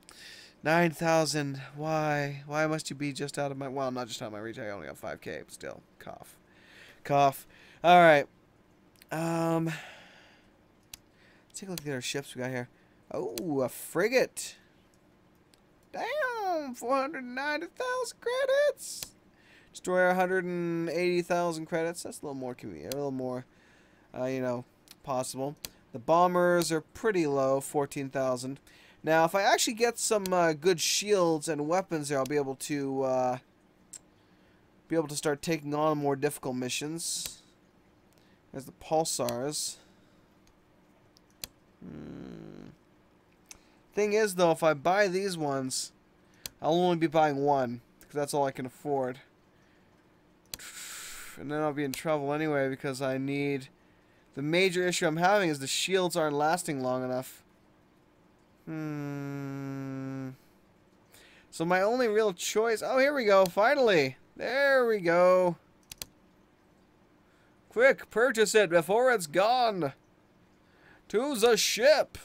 9,000. Why? Why must you be just out of my... Well, not just out of my reach. I only got 5K, but still. Cough. Cough. Alright. Let's take a look at our ships we got here. Oh, a frigate. Damn, 490,000 credits. Destroyer 180,000 credits. That's a little more convenient, a little more, you know, possible. The bombers are pretty low, 14,000. Now, if I actually get some good shields and weapons there, I'll be able to start taking on more difficult missions. There's the pulsars. Thing is, though, if I buy these ones, I'll only be buying one because that's all I can afford. And then I'll be in trouble anyway because I need... The major issue I'm having is the shields aren't lasting long enough. So my only real choice... Oh, here we go. Finally. There we go. Quick, purchase it before it's gone. To the ship.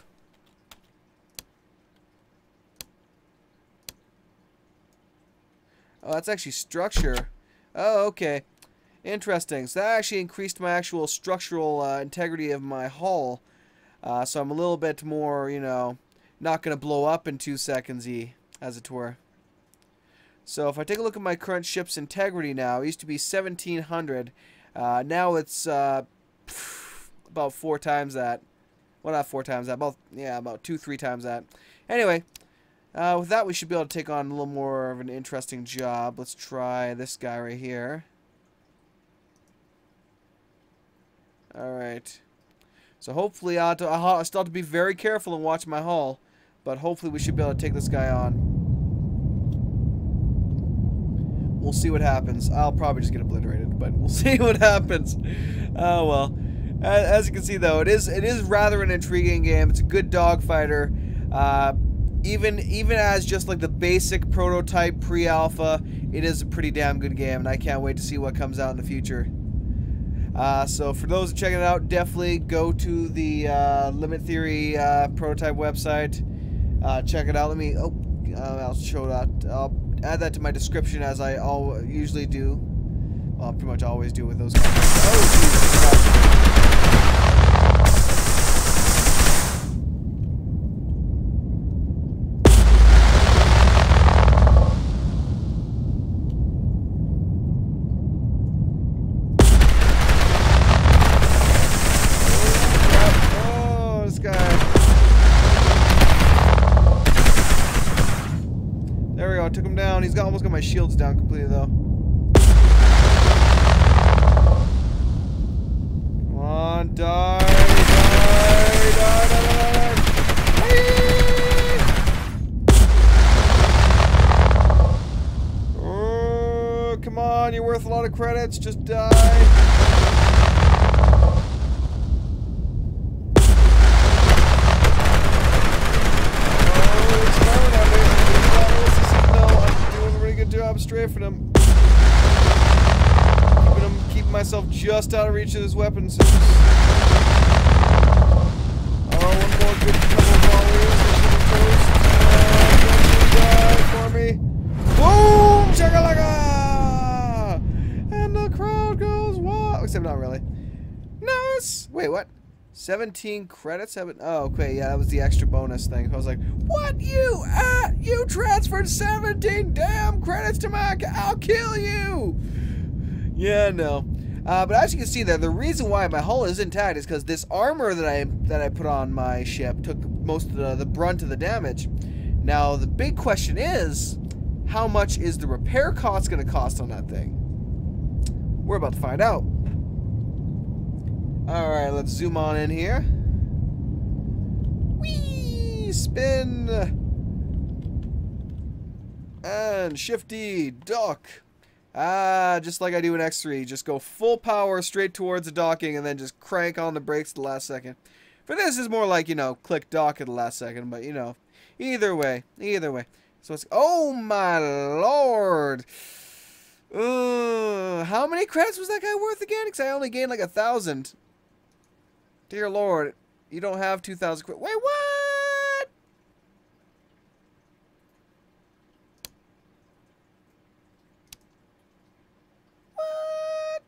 Oh, that's actually structure. Oh, okay. Interesting. So that actually increased my actual structural integrity of my hull. So I'm a little bit more, you know, not going to blow up in 2 seconds-y, as it were. So if I take a look at my current ship's integrity now, it used to be 1,700. Now it's about 4 times that. Well, not 4 times that. About 2-3 times that. Anyway, with that, we should be able to take on a little more of an interesting job. Let's try this guy right here. Alright. So hopefully I'll still have to be very careful and watch my hull. But hopefully we should be able to take this guy on. We'll see what happens. I'll probably just get obliterated, but we'll see what happens. Oh well. As you can see, though, it is rather an intriguing game. It's a good dogfighter. Even as just like the basic prototype pre-alpha, it is a pretty damn good game, and I can't wait to see what comes out in the future. So for those checking it out, definitely go to the Limit Theory prototype website. Check it out. Let me. Oh, I'll show that. I'll add that to my description as I usually do. Well, I pretty much always do with those. Oh, Jesus Christ. There we go, I took him down. He's almost got my shields down completely, though. Come on, die! Oh, come on, you're worth a lot of credits. Just die. Job strafing him. Keeping myself just out of reach of his weapons. Oh, one more good couple volleys. Die for me. Boom! Shakalaka! And the crowd goes wild. Except not really. Nice! Wait, what? 17 credits? Oh, okay, yeah, that was the extra bonus thing. I was like, what? You transferred 17 damn credits to my account. I'll kill you! Yeah, no. But as you can see there, the reason why my hull is intact is because this armor that I put on my ship took most of the brunt of the damage. Now, the big question is, how much is the repair cost going to cost on that thing? We're about to find out. Alright, let's zoom on in here. Whee! Spin! And shifty, dock. Just like I do in X3. Just go full power straight towards the docking and then just crank on the brakes at the last second. For this is more like, you know, click dock at the last second, but you know, either way. So it's, oh my lord! How many credits was that guy worth again? Because I only gained like 1,000. Dear Lord, you don't have 2,000 credits. Wait, what? What?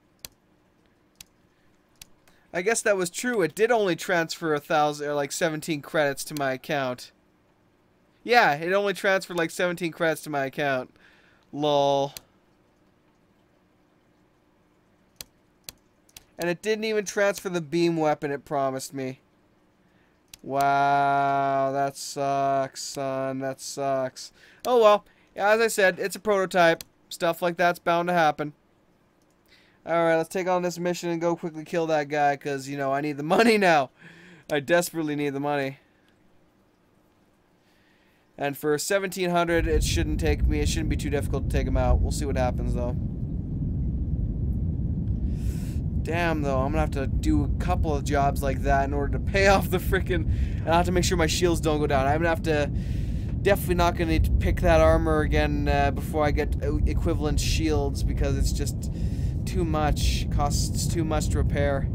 I guess that was true. It did only transfer 1,000 or like 17 credits to my account. Yeah, it only transferred like 17 credits to my account. Lol. And it didn't even transfer the beam weapon it promised me. Wow, that sucks, son. That sucks. Oh well. As I said, it's a prototype. Stuff like that's bound to happen. Alright, let's take on this mission and go quickly kill that guy, because, you know, I need the money now. I desperately need the money. And for 1,700, it shouldn't be too difficult to take him out. We'll see what happens, though. Damn, though, I'm gonna have to do a couple of jobs like that in order to pay off the freaking... And I have to make sure my shields don't go down. I'm gonna have to... Definitely not gonna need to pick that armor again before I get equivalent shields, because it's just too much. Costs too much to repair.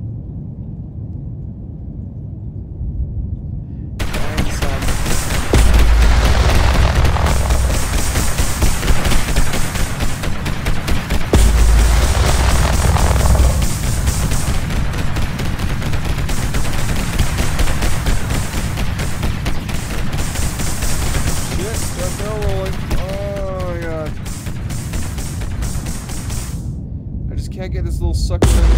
Can't get this little sucker in the area.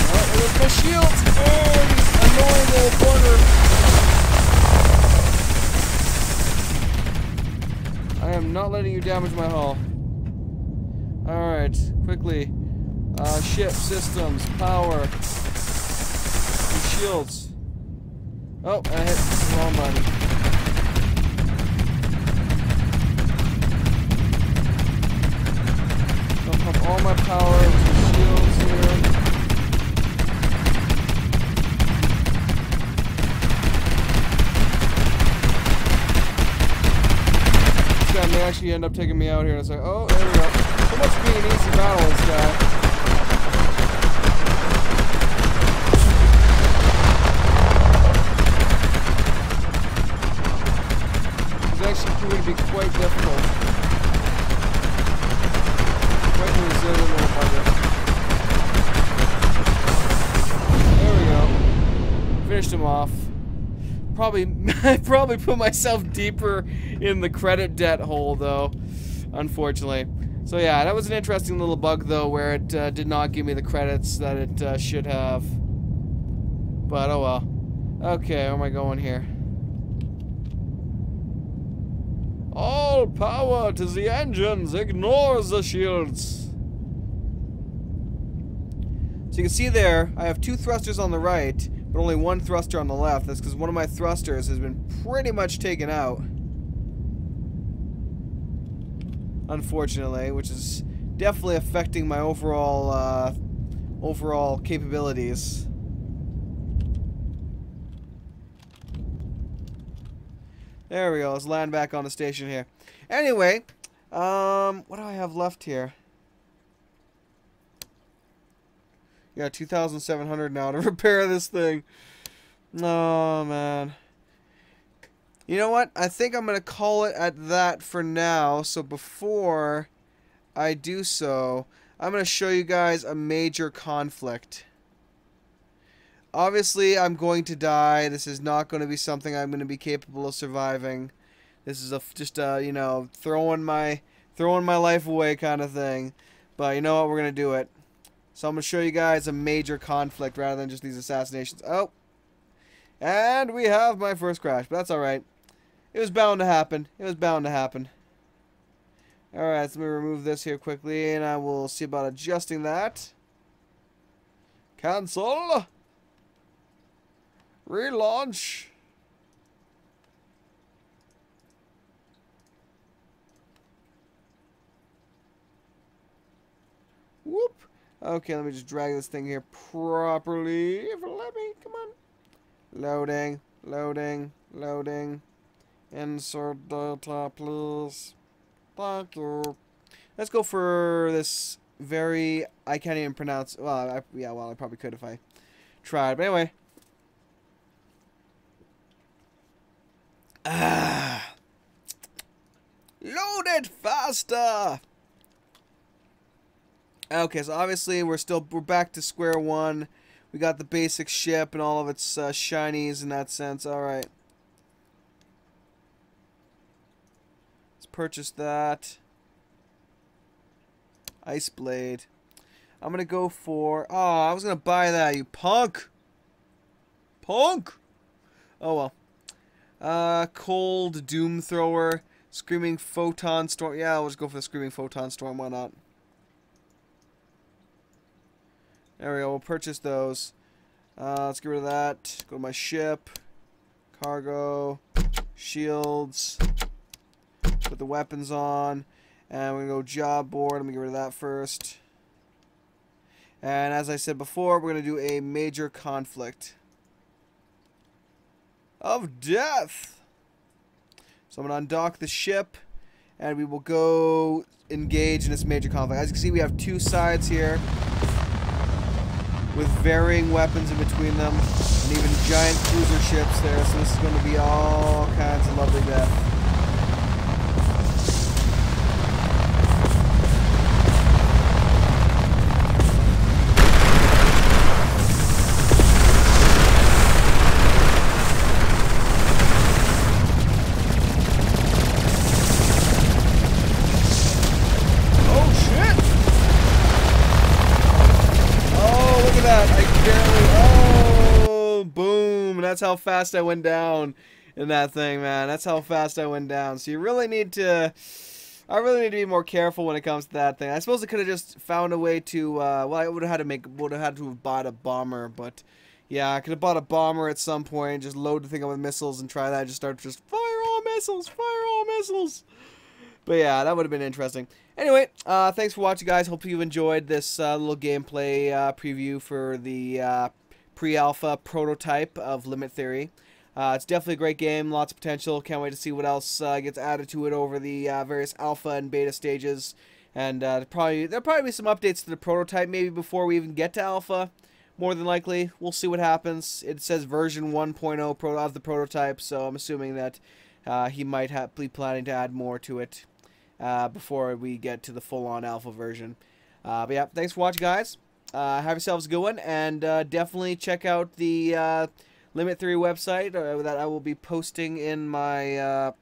Oh, there's my shields! Oh, annoying little corner. I am not letting you damage my hull. Alright, quickly. Ship systems, power, and shields. Oh, I hit the wrong button. I'll pump all my power into shields here. This guy may actually end up taking me out here. And it's like, oh, there we go. So much being an easy battle, this guy. Actually proving to be quite difficult. Quite resilient little bugger. There we go. Finished him off. I probably put myself deeper in the credit debt hole, though, unfortunately. So yeah, that was an interesting little bug, though, where it did not give me the credits that it should have. But oh well. Okay, where am I going here? All power to the engines, ignore the shields. So you can see there, I have 2 thrusters on the right, but only 1 thruster on the left. That's because one of my thrusters has been pretty much taken out. Unfortunately, which is definitely affecting my overall capabilities. There we go. Let's land back on the station here. Anyway, what do I have left here? Yeah, 2,700 now to repair this thing. Oh, man. You know what? I think I'm going to call it at that for now. So before I do so, I'm going to show you guys a major conflict. Obviously, I'm going to die. This is not going to be something I'm going to be capable of surviving. This is just you know, throwing my life away kind of thing. But you know what? We're going to do it. So I'm going to show you guys a major conflict rather than just these assassinations. Oh. And we have my first crash. But that's alright. It was bound to happen. It was bound to happen. Alright, so let me remove this here quickly. And I will see about adjusting that. Cancel. Relaunch. Whoop. Okay, let me just drag this thing here properly. Let me, come on. Loading, loading, loading. Insert data, please. Thank you. Let's go for this very, I can't even pronounce, well, I probably could if I tried. But anyway. Load it faster! Okay, so obviously we're back to square one. We got the basic ship and all of its shinies in that sense. Alright. Let's purchase that. Ice Blade. I'm gonna go for... Oh, I was gonna buy that, you punk! Punk! Oh well. Cold Doom Thrower. Screaming Photon Storm. Yeah, I'll just go for the Screaming Photon Storm. Why not? There we go. We'll purchase those. Let's get rid of that. Go to my ship. Cargo. Shields. Put the weapons on. And we're going to go job board. Let me get rid of that first. And as I said before, we're going to do a major conflict of death. So I'm going to undock the ship. And we will go engage in this major conflict. As you can see, we have two sides here, with varying weapons in between them, and even giant cruiser ships there, so this is going to be all kinds of lovely death. That's how fast I went down in that thing, man. That's how fast I went down. So you really need to... I really need to be more careful when it comes to that thing. I suppose I could have just found a way to... well, I would have had to have bought a bomber, but... Yeah, I could have bought a bomber at some point, just load the thing up with missiles and try that. And just start fire all missiles, fire all missiles. But yeah, that would have been interesting. Anyway, thanks for watching, guys. Hope you enjoyed this little gameplay preview for the... pre-alpha prototype of Limit Theory. It's definitely a great game, lots of potential. Can't wait to see what else gets added to it over the various alpha and beta stages. And there'll probably be some updates to the prototype maybe before we even get to alpha. More than likely, we'll see what happens. It says version 1.0 of the prototype, so I'm assuming that he might be planning to add more to it before we get to the full-on alpha version. But yeah, thanks for watching, guys. Have yourselves a good one, and definitely check out the Limit Theory website that I will be posting in my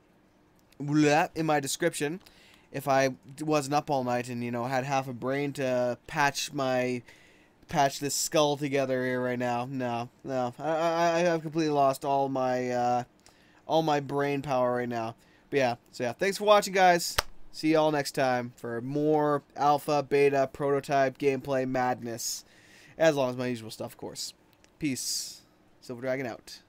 description. If I wasn't up all night and had half a brain to patch this skull together here right now, no, I have completely lost all my brain power right now. But yeah, so yeah, thanks for watching, guys. See y'all next time for more alpha, beta, prototype, gameplay madness. As long as my usual stuff, of course. Peace. Silver Dragon out.